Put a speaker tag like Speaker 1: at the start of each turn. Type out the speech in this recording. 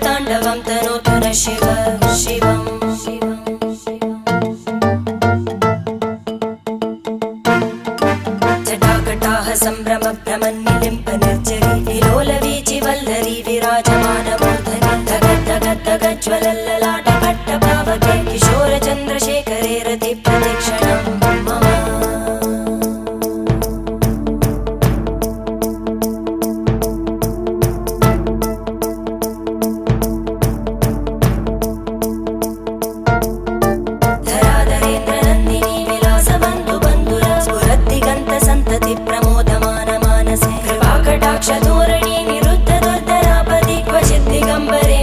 Speaker 1: ताण्डवं तनोतु न शिव शिवम् जटाकटाः सम्भ्रम भ्रमन्निलिम्प निर्जरी विलोलवीचि वल्लरी विराजमानमूर्धनि धगद्धगद्धगज्ज्वलल्ललाट पट्टपावके किशोरचन्द्रशेखरे रति प्रदक्षिणं मम प्रमोदमान मानसे कृपाकटाक्षधोरणी निरुद्ध दुर्धरापदि क्वचित् दिगम्बरे